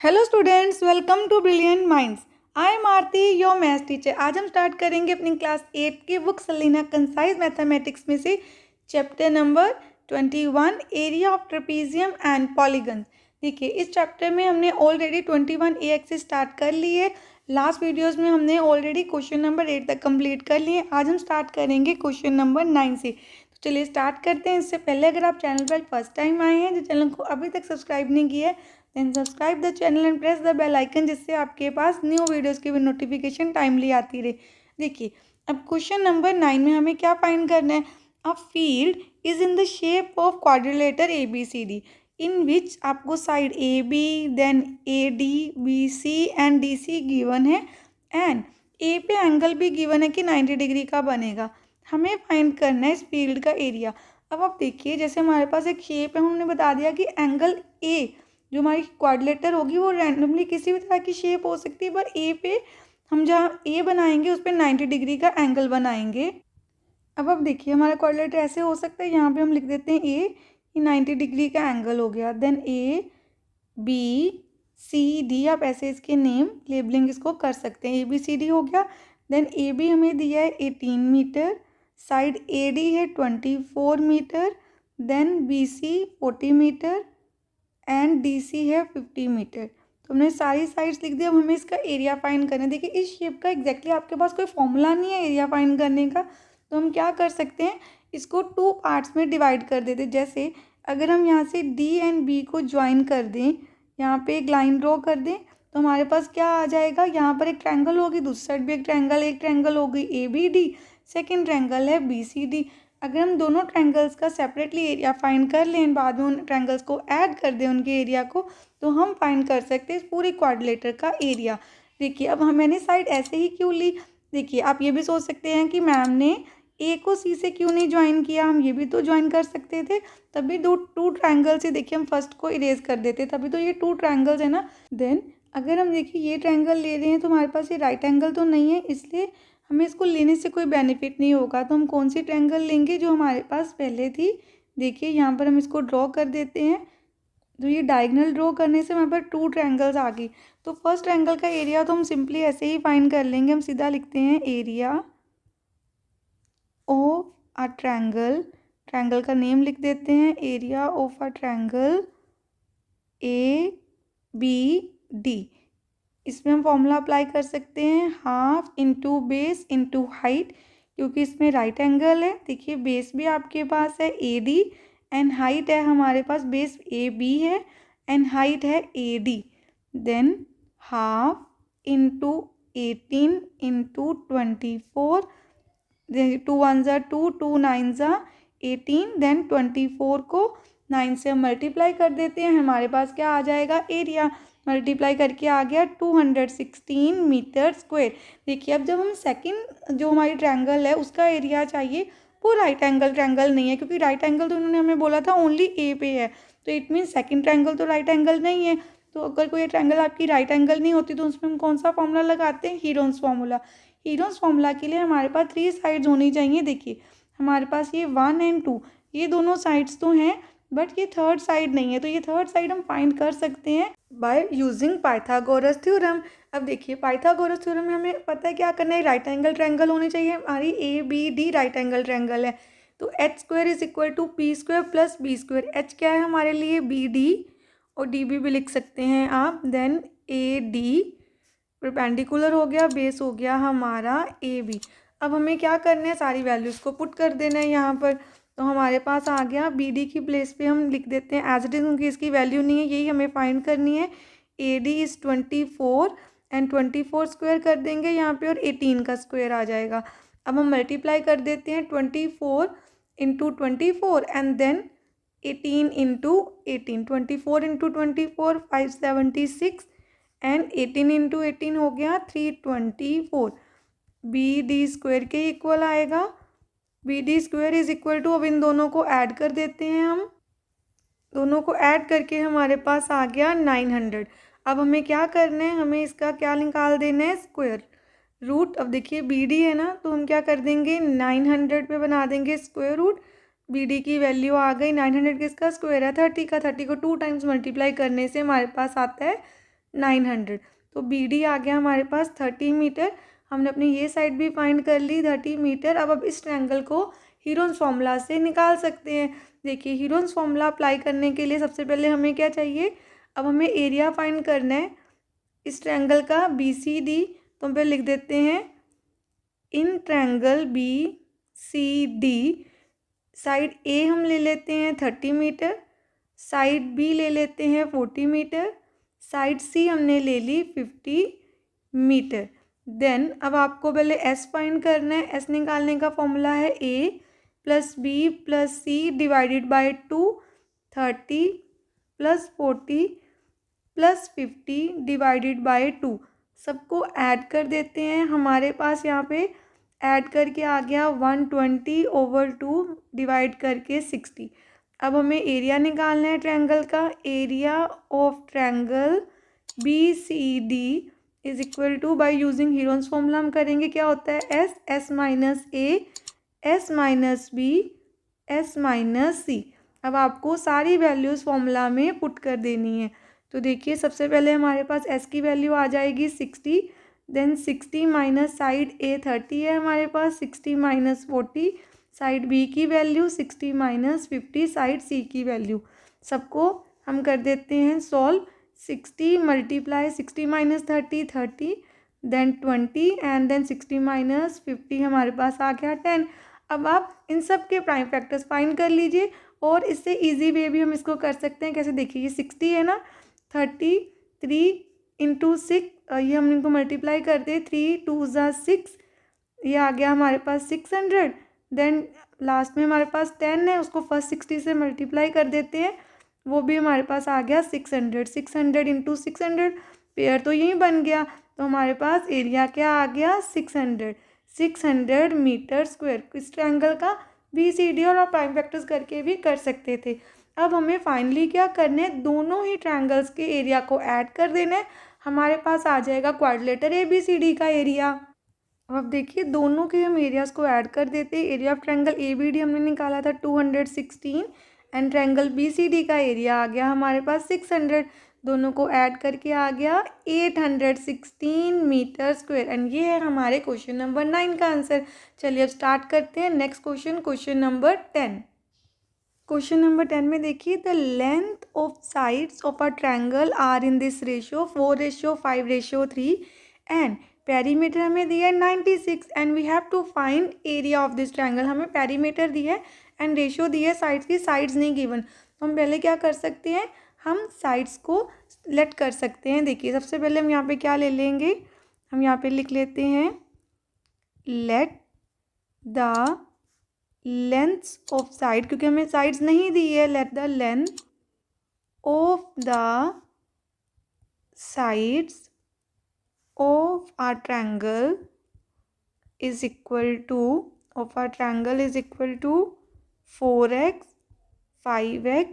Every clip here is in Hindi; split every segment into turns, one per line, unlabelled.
Hello students, welcome to brilliant minds. I am Aarti, your maths teacher. आज हम स्टार्ट करेंगे अपनी क्लास 8 की बुक सलीना कंसाइज मैथमेटिक्स में से chapter number 21 area of trapezium and polygon. देखिए, इस चैप्टर में हमने ऑलरेडी 21 ए एक्सिस स्टार्ट कर ली है। लास्ट वीडियोस में हमने ऑलरेडी क्वेश्चन नंबर 8 तक कंप्लीट कर लिए। आज हम स्टार्ट करेंगे क्वेश्चन नंबर 9 से। तो चलिए स्टार्ट करते हैं। इससे पहले अगर आप चैनल पर फर्स्ट टाइम आए हैं, जो चैनल को अभी तक सब्सक्राइब नहीं किया है, then subscribe the channel and press the bell icon, जिससे आपके पास न्यू वीडियोस की भी नोटिफिकेशन टाइमली आती रहे। देखिए, अब क्वेश्चन नंबर 9 में हमें क्या फाइंड करना है। A field is in the shape of quadrilateral A B C D, in which आपको side A B, then A D, B C and D C given है, एंड ए पे एंगल भी गिवन है कि 90 डिग्री का बनेगा। हमें फाइंड करना है इस फील्ड का एरिया। अब आप देखिए, जैसे हमारे पास एक शेप है, हमने बता दिया कि एंगल ए जो हमारी क्वाड्रिलेटर होगी वो रैंडमली किसी भी तरह की शेप हो सकती है, पर ए पे हम जहाँ ए बनाएंगे उस पर 90 डिग्री का एंगल बनाएंगे। अब देखिए, हमारा क्वाड्रिलेटर ऐसे हो सकता है, यहाँ पे हम लिख देते हैं ए, ये 90 डिग्री का एंगल हो गया। Then A B C D, आप ऐसे इसके नेम लेबलिंग इसको कर सकते हैं। ए बी सी डी हो गया। देन ए बी हमें दिया है 18 मीटर, साइड ए डी है 24 metre, then B C 40 metre and D C है 50 मीटर। तो हमने सारी साइड्स लिख दी। अब हमें इसका एरिया फाइंड करना है। देखिए, इस शेप का एग्जैक्टली आपके पास कोई फॉर्मूला नहीं है एरिया फाइंड करने का, तो हम क्या कर सकते हैं, इसको 2 पार्ट्स में डिवाइड कर देते। जैसे अगर हम यहाँ से डी एंड बी को ज्वाइन कर दें, यहाँ पे एक लाइन ड्रॉ कर दें, तो हमारे पास क्या आ जाएगा, यहाँ पर एक ट्रायंगल होगी, दूसरी साइड भी एक ट्रायंगल होगी A B D, second triangle है बी सी डी। अगर हम दोनों ट्रायंगल्स का सेपरेटली एरिया फाइंड कर लें, बाद में उन ट्रायंगल्स को ऐड कर दें उनके एरिया को, तो हम फाइंड कर सकते हैं इस पूरी क्वाड्रिलेटर का एरिया। देखिए, अब मैंने साइड ऐसे ही क्यों ली। देखिए, आप ये भी सोच सकते हैं कि मैम ने ए को सी से क्यों नहीं ज्वाइन किया, हम ये भी तो ज्वाइन कर सकते थे। तभी टू ट्रायंगल्स ही, देखिए हम फर्स्ट को इरेज कर देते, तभी तो ये 2 ट्रायंगल्स है ना। देन अगर हम देखिए ये ट्रायंगल ले रहे हैं, तो हमारे पास ये राइट एंगल तो नहीं है, इसलिए हमें इसको लेने से कोई बेनिफिट नहीं होगा। तो हम कौन सी ट्रायंगल लेंगे, जो हमारे पास पहले थी। देखिए, यहाँ पर हम इसको ड्रॉ कर देते हैं। तो ये डायगोनल ड्रॉ करने से हमारे पास 2 ट्रायंगल्स आ गई। तो फर्स्ट ट्रायंगल का एरिया तो हम सिंपली ऐसे ही फाइंड कर लेंगे। हम सीधा लिखते हैं area of a triangle, triangle का नेम लिख देते हैं, area of a triangle A B D. इसमें हम फॉर्मूला अप्लाई कर सकते हैं, half into base into height, क्योंकि इसमें राइट एंगल है। देखिए, बेस भी आपके पास है ए डी, एंड हाइट है हमारे पास, बेस ए बी है एंड हाइट है A D. Than half into 18 into 24, 2 1 ज़ा 2, 2 9 ज़ा 18, देन 24 को 9 से हम मल्टीप्लाई कर देते हैं। हमारे पास क्या आ जाएगा, एरिया। मल्टीप्लाई करके आ गया 216 मीटर स्क्वायर। देखिए, अब जब हम सेकंड जो हमारी ट्रायंगल है उसका एरिया चाहिए, वो राइट एंगल ट्रायंगल नहीं है, क्योंकि राइट एंगल तो उन्होंने हमें बोला था ओनली ए पे है, तो इट मीन सेकंड ट्रायंगल तो राइट एंगल नहीं है। तो अगर कोई ट्रायंगल आपकी राइट एंगल नहीं होती, तो उसमें हम कौन सा फॉर्मूला लगाते हैं, हीरोन्स फार्मूला। हीरोन्स फार्मूला के लिए हमारे पास 3 साइड्स होनी चाहिए। देखिए, हमारे पास ये 1 एंड 2, ये दोनों साइड्स तो हैं, बट ये थर्ड साइड नहीं है। तो ये थर्ड साइड हम फाइंड कर सकते हैं बाय यूजिंग पाइथागोरस थ्योरम। अब देखिए, पाइथागोरस थ्योरम में हमें पता है क्या करना है, राइट एंगल ट्रायंगल होनी चाहिए। हमारी A B D right angle triangle है, तो H square is equal to P square plus B square. H क्या है हमारे लिए, बी डी, और डी बी भी लिख सकते हैं आप। देन ए डी परपेंडिकुलर हो गया, बेस हो गया हमारा ए बी। अब हमें क्या करना है, सारी वैल्यूज़ को पुट कर देना है यहाँ पर। तो हमारे पास आ गया, बी डी की प्लेस पे हम लिख देते हैं एज इट इज़, क्योंकि इसकी वैल्यू नहीं है, यही हमें फाइंड करनी है। A D is 24 and 24 square कर देंगे यहाँ पे, और 18 का स्क्वायर आ जाएगा। अब हम मल्टीप्लाई कर देते हैं 24 into 24 and then 18 into 18, 24 into 24 576 and 18 into 18 हो गया 324। बी डी स्क्वायर के इक्वल आएगा। B D square is equal to, अब इन दोनों को ऐड कर देते हैं हम, दोनों को ऐड करके हमारे पास आ गया 900। अब हमें क्या करना है, हमें इसका क्या निकाल देना है, स्क्वायर रूट। अब देखिए, बी डी है ना, तो हम क्या कर देंगे, 900 पे बना देंगे स्क्वायर रूट। बी डी की वैल्यू आ गई, 900 किसका स्क्वायर है, 30 का। 30 को 2 टाइम्स मल्टीप्लाई करने से हमारे पास आता है 900। तो बी डी आ गया हमारे पास 30 मीटर। हमने अपनी ये साइड भी फाइंड कर ली 30 मीटर। अब इस ट्रायंगल को हीरोन्स फॉर्मूला से निकाल सकते हैं। देखिए हीरोन्स फॉर्मूला अप्लाई करने के लिए सबसे पहले हमें क्या चाहिए, अब हमें एरिया फाइंड करना है इस ट्रायंगल का बी सी डी। तो हम पहले लिख देते हैं in triangle B C D, side A हम ले लेते हैं 30 मीटर, साइड बी ले लेते हैं 40 मीटर, साइड सी हमने ले ली 50 मीटर। देन अब आपको पहले एस फाइंड करना है। एस निकालने का फॉर्मूला है A plus B plus C divided by 2, 30 plus 40 plus 50 divided by 2। सबको ऐड कर देते हैं। हमारे पास यहाँ पे ऐड करके आ गया 120/2 डिवाइड करके 60। अब हमें एरिया निकालना है ट्रायंगल का। Area of triangle B C D is equal to, by using Heron's formula हम करेंगे क्या होता है, S, S minus A, S minus B, S minus C. अब आपको सारी वैल्यूज़ फॉर्मूला में पुट कर देनी है। तो देखिए सबसे पहले हमारे पास एस की वैल्यू आ जाएगी 60, देन 60 माइनस साइड ए 30 है हमारे पास, 60 माइनस 40 साइड बी की वैल्यू, 60 माइनस 50 साइड सी की वैल्यू। सबको हम कर देते हैं solve. 60 multiply 60 minus 30 30, then 20 and then 60 minus 50 हमारे पास आ गया 10। अब आप इन सब के प्राइम फैक्टर्स फाइंड कर लीजिए और इससे इजी वे भी हम इसको कर सकते हैं। कैसे, देखिए ये 60 है ना, 33 इंटू 6, ये हम इनको मल्टीप्लाई कर दे, 3 2 ज़ा 6, ये आ गया हमारे पास 600। देन लास्ट में हमारे पास 10 है, उसको फर्स्ट 60 से मल्टीप्लाई कर देते हैं, वो भी हमारे पास आ गया 600। 600 इंटू 600, पेयर तो यही बन गया। तो हमारे पास एरिया क्या आ गया, 600 मीटर स्क्वायर। इस ट्रायंगल का बी सी डी और आप प्राइम फैक्टर्स करके भी कर सकते थे। अब हमें फाइनली क्या करना है, दोनों ही ट्रायंगल्स के एरिया को ऐड कर देना है। हमारे पास आ जाएगा quadrilateral A B C D का एरिया। अब देखिए दोनों के हम एरियाज़ को ऐड कर देते हैं। Area of triangle A B D हमने निकाला था 216 and triangle B C D का एरिया आ गया हमारे पास 600। दोनों को ऐड करके आ गया 816 मीटर स्क्वायर एंड ये है हमारे क्वेश्चन नंबर 9 का आंसर। चलिए अब स्टार्ट करते हैं next question, question number 10। Question number 10 में देखिए the length of sides of a triangle are in this ratio 4:5:3 and perimeter हमें दिया है 96 and we have to find area of this triangle. हमें पेरीमीटर दिया है एंड रेशियो दिया है साइड्स की, साइड्स नहीं गिवन। तो हम पहले क्या कर सकते हैं, हम साइड्स को लेट कर सकते हैं। देखिए सबसे पहले हम यहाँ पे क्या ले लेंगे, हम यहाँ पे लिख लेते हैं let the lengths of side, क्योंकि हमें साइड्स नहीं दी है। Let the length of the sides of our triangle is equal to 4x, 5x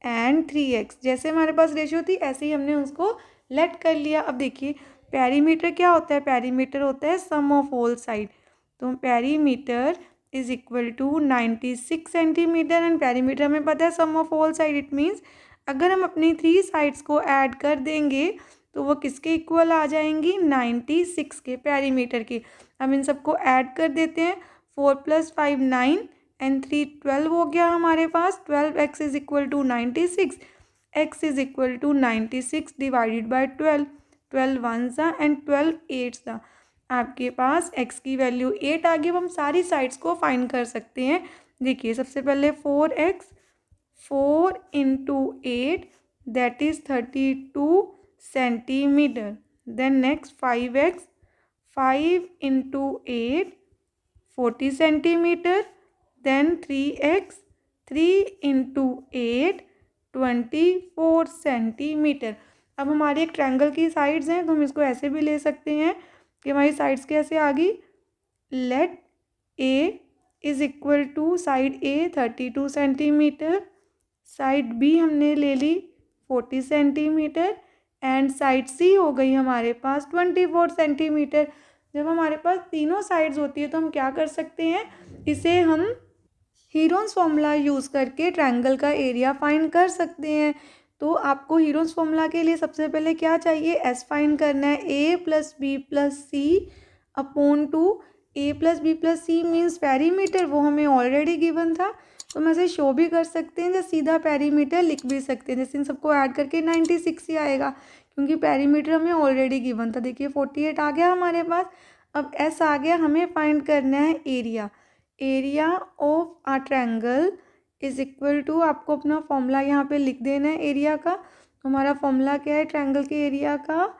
and 3x। जैसे हमारे पास रेशियो थी ऐसे ही हमने उसको लेट कर लिया। अब देखिए पेरीमीटर क्या होता है, पेरीमीटर होता है सम ऑफ ऑल साइड। तो perimeter is equal to 96 centimetre and perimeter हमें पता है sum of all side. It means अगर हम अपनी 3 साइड्स को ऐड कर देंगे तो वो किसके इक्वल आ जाएंगी, 96 के पेरीमीटर के। अब इन सबको ऐड कर देते हैं, 4 + 5 9 एंड 3 12 हो गया हमारे पास। 12x is equal to 96, x is equal to 96 divided by 12, 12 1 and 12 8 आपके पास x की वैल्यू 8 आ गई। अब हम सारी साइड्स को फाइंड कर सकते हैं। देखिए सबसे पहले 4x, 4 × 8 that is 32 centimetre. Then next 5x, 5 × 8 40 centimetre. Then 3x, 3 × 8 24 centimetre. अब हमारी एक ट्रायंगल की साइड्स हैं तो हम इसको ऐसे भी ले सकते हैं कि हमारी साइड्स कैसे आ गई, let A is equal to side A 32 centimetre, side B हमने ले ली 40 सेंटीमीटर एंड साइड सी हो गई हमारे पास 24 सेंटीमीटर। जब हमारे पास तीनों साइड्स होती है तो हम क्या कर सकते हैं, इसे हम हीरोन्स फॉर्मूला यूज़ करके ट्रायंगल का एरिया फाइंड कर सकते हैं। तो आपको हीरोन्स फॉर्मूला के लिए सबसे पहले क्या चाहिए, एस फाइंड करना है, A plus B plus C upon two. A plus B plus C means perimeter, वो हमें ऑलरेडी गिवन था, तो हम ऐसे शो भी कर सकते हैं, जैसे सीधा पेरीमीटर लिख भी सकते हैं। जैसे इन सबको ऐड करके 96 ही आएगा, क्योंकि पेरीमीटर हमें ऑलरेडी गिवन था। देखिए 48 आ गया हमारे पास। अब एस आ गया, हमें फाइंड करना है area. Area of a triangle is equal to, आपको अपना फॉर्मूला यहाँ पे लिख देना है एरिया का। हमारा फॉर्मूला क्या है ट्रायंगल के एरिया का,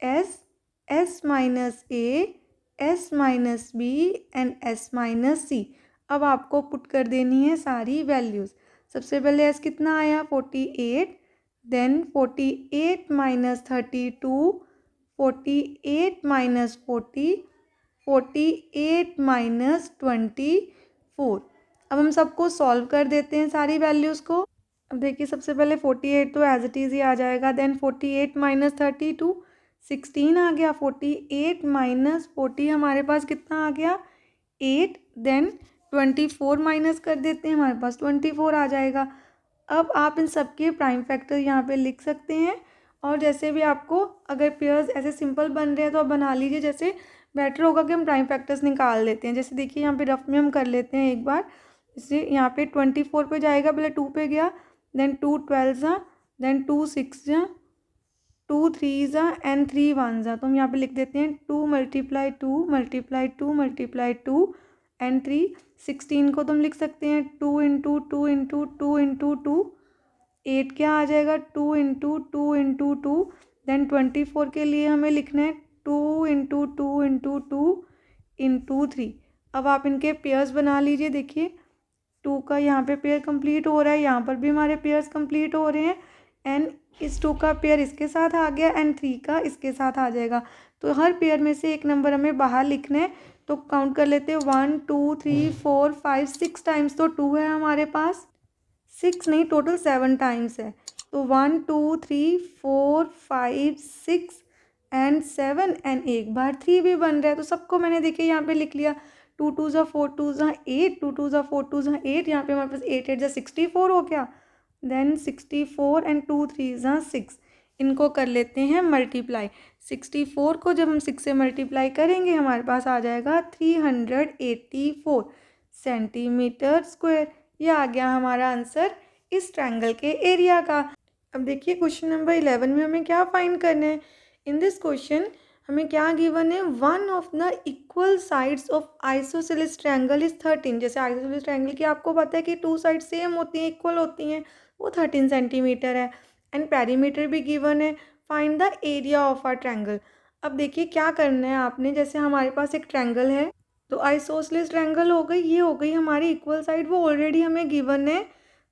S minus A, S minus B and S minus C. अब आपको पुट कर देनी है सारी वैल्यूज़। सबसे पहले एस कितना आया 48, देन 48 माइनस 32, 48 माइनस 40, 48 माइनस 24। अब हम सबको सॉल्व कर देते हैं सारी वैल्यूज़ को। अब देखिए सबसे पहले 48 तो एज इट इज़ ही आ जाएगा, देन 48 माइनस 32 16 आ गया, 48 माइनस 40 हमारे पास कितना आ गया 8, देन 24 माइनस कर देते हैं, हमारे पास 24 आ जाएगा। अब आप इन सबके प्राइम फैक्टर यहाँ पे लिख सकते हैं, और जैसे भी आपको अगर पेयर्स ऐसे सिंपल बन रहे हैं तो आप बना लीजिए। जैसे बेटर होगा कि हम प्राइम फैक्टर्स निकाल लेते हैं। जैसे देखिए यहाँ पे रफ में हम कर लेते हैं एक बार। जैसे यहाँ पे 24 पे जाएगा, पहले 2 पे गया, देन 2 12 जा, देन 2 6 जा, 2 3 जा एंड 3 1 जा। तो हम यहाँ पे लिख देते हैं 2 मल्टीप्लाई 2 मल्टीप्लाई 2 मल्टीप्लाई 2 एंड 3। 16 को तुम लिख सकते हैं 2 इंटू 2 इंटू 2 इंटू 2। 8 क्या आ जाएगा 2 इंटू 2 इंटू 2। देन 24 के लिए हमें लिखना है 2 इंटू 2 इंटू 2 इंटू 3। अब आप इनके पेयर्स बना लीजिए। देखिए 2 का यहाँ पे पेयर कंप्लीट हो रहा है, यहाँ पर भी हमारे पेयर्स कंप्लीट हो रहे हैं, एंड इस 2 का पेयर इसके साथ आ गया एंड 3 का इसके साथ आ जाएगा। तो हर पेयर में से एक नंबर हमें बाहर लिखना है। तो काउंट कर लेते हैं 1 2 3 4 5 6 टाइम्स तो 2 है हमारे पास, 6 नहीं टोटल 7 टाइम्स है। तो 1 2 3 4 5 6 एंड 7 एंड एक बार 3 भी बन रहा है। तो सबको मैंने देखिए यहाँ पे लिख लिया। 2 2 ज़ा 4 2 ज़ा 8, 2 2 ज़ा 4 2 ज़ा 8, यहाँ पे हमारे पास 8 8 ज़ा 64 हो गया, देन 64 एंड 2 3 ज़ा 6। इनको कर लेते हैं मल्टीप्लाई। 64 को जब हम 6 से मल्टीप्लाई करेंगे हमारे पास आ जाएगा 384 सेंटीमीटर स्क्वायर। यह आ गया हमारा आंसर इस ट्रायंगल के एरिया का। अब देखिए क्वेश्चन नंबर 11 में हमें क्या फाइंड करना है। इन दिस क्वेश्चन हमें क्या गिवन है, one of the equal sides of isosceles triangle is 13। जैसे आइसोसेलेस ट्रायंगल की आपको पता है कि 2 साइड सेम होती हैं, इक्वल होती हैं, वो 13 सेंटीमीटर है, एंड पेरीमीटर भी गिवन है। Find the area of a triangle. अब देखिए क्या करना है आपने, जैसे हमारे पास एक ट्रायंगल है, तो आइसोसेलेस ट्रायंगल हो गई, ये हो गई हमारी इक्वल साइड, वो ऑलरेडी हमें गिवन है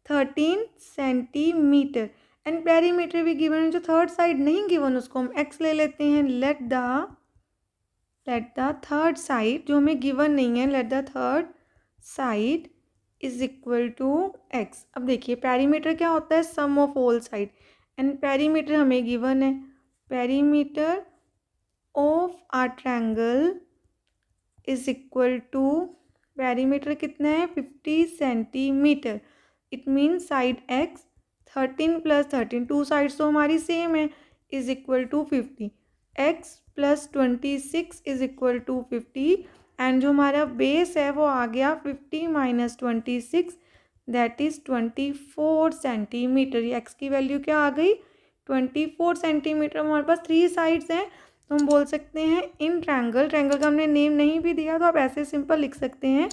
13 सेंटीमीटर, एंड पेरीमीटर भी गिवन है। जो थर्ड साइड नहीं गिवन उसको हम एक्स ले लेते हैं। लेट द थर्ड साइड, जो हमें गिवन नहीं है, let the third side is equal to X. अब देखिए पेरीमीटर क्या होता है, sum of all side, and perimeter हमें गिवन है। Perimeter of a triangle is equal to, perimeter कितना है 50 centimetre. It mean side X 13 plus 13, 2 sides तो हमारी सेम है, is equal to 50। X plus 26 is equal to 50, and जो हमारा बेस है वो आ गया 50 माइनस 26, दैट इज़ 24 सेंटीमीटर। ये एक्स की वैल्यू क्या आ गई 24 सेंटीमीटर। हमारे पास 3 साइड्स हैं, तो हम बोल सकते हैं इन ट्रायंगल, ट्रायंगल का हमने नेम नहीं भी दिया तो आप ऐसे सिंपल लिख सकते हैं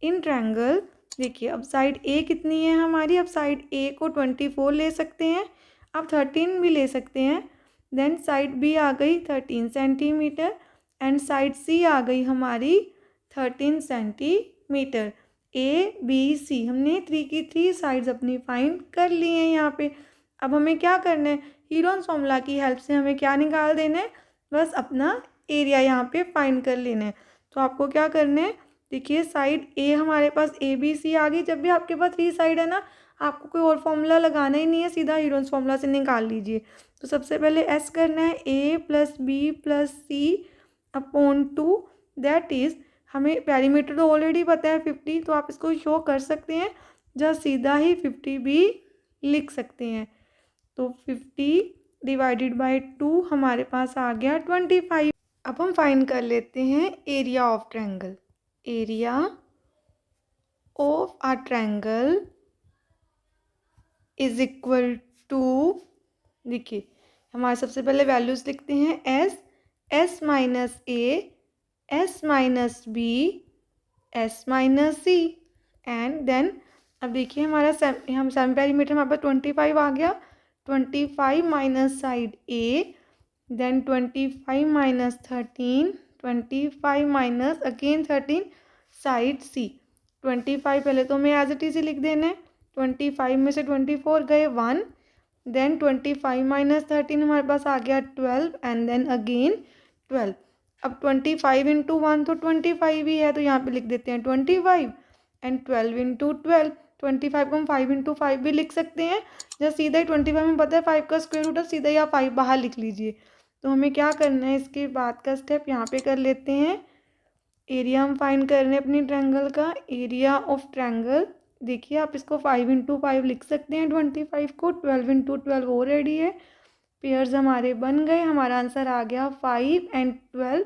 इन ट्रायंगल। देखिए अब साइड ए कितनी है हमारी, अब साइड ए को 24 ले सकते हैं, आप 13 भी ले सकते हैं। देन साइड बी आ गई 13 सेंटीमीटर, एंड साइड सी आ गई हमारी 13 सेंटीमीटर। ए बी सी, हमने 3 की 3 साइड्स अपनी फाइंड कर ली हैं यहाँ पे। अब हमें क्या करना है, हीरोन्स फॉर्मूला की हेल्प से हमें क्या निकाल देना है, बस अपना एरिया यहाँ पे फाइंड कर लेना है। तो आपको क्या करना है, देखिए साइड ए हमारे पास ए बी सी आ गई। जब भी आपके पास 3 साइड है ना, आपको कोई और फॉर्मूला लगाना ही नहीं है, सीधा हीरोन्स फॉर्मूला से निकाल लीजिए। तो सबसे पहले एस करना है A plus B plus C upon 2, that is, हमें पेरीमीटर तो ऑलरेडी पता है 50, तो आप इसको शो कर सकते हैं, जहाँ सीधा ही 50 भी लिख सकते हैं। तो 50/2 हमारे पास आ गया 25। अब हम फाइंड कर लेते हैं area of triangle. Area of a triangle is equal to, देखिए हमारे सबसे पहले वैल्यूज लिखते हैं S minus A, S minus B, S minus C and then अब देखिए हमारा हम सेमी पेरीमीटर हमारे पास 25 आ गया। 25 minus side A, then 25 minus 13, 25 minus again 13 side C. 25 पहले तो हमें एज इट इज ही लिख देना है। 25 में से 24 गए 1, देन 25 माइनस 13 हमारे पास आ गया 12 एंड देन अगेन 12। अब 25 इंटू 1 तो 25 ही है, तो यहाँ पे लिख देते हैं 25 एंड 12 इंटू 12। 25 को हम 5 इंटू 5 भी लिख सकते हैं। जब सीधा ही 25 में पता है 5 का स्क्वायर रूट है, सीधा ही आप 5 बाहर लिख लीजिए। तो हमें क्या करना है, इसके बाद का स्टेप यहाँ पे कर लेते हैं। एरिया हम फाइंड कर रहे हैं अपनी ट्रायंगल का। एरिया ऑफ ट्रायंगल, देखिए आप इसको 5 इंटू 5 लिख सकते हैं 25 को। 12 इंटू 12 ऑलरेडी है। पेयर्स हमारे बन गए। हमारा आंसर आ गया 5 एंड 12।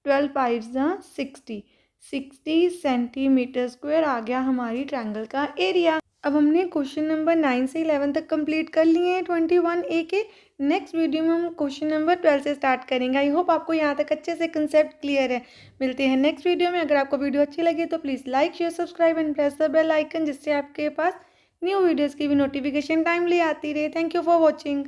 12 5 60, 60 सेंटीमीटर स्क्वायर आ गया हमारी ट्रायंगल का एरिया। अब हमने क्वेश्चन नंबर 9 से 11 तक कंप्लीट कर लिए हैं 21A के। नेक्स्ट वीडियो में हम क्वेश्चन नंबर 12 से स्टार्ट करेंगे। आई होप आपको यहाँ तक अच्छे से कंसेप्ट क्लियर है। मिलते हैं नेक्स्ट वीडियो में। अगर आपको वीडियो अच्छी लगी तो please like share subscribe and press the bell icon, जिससे आपके पास न्यू वीडियोज़ की भी नोटिफिकेशन टाइमली आती रहे। Thank you for watching.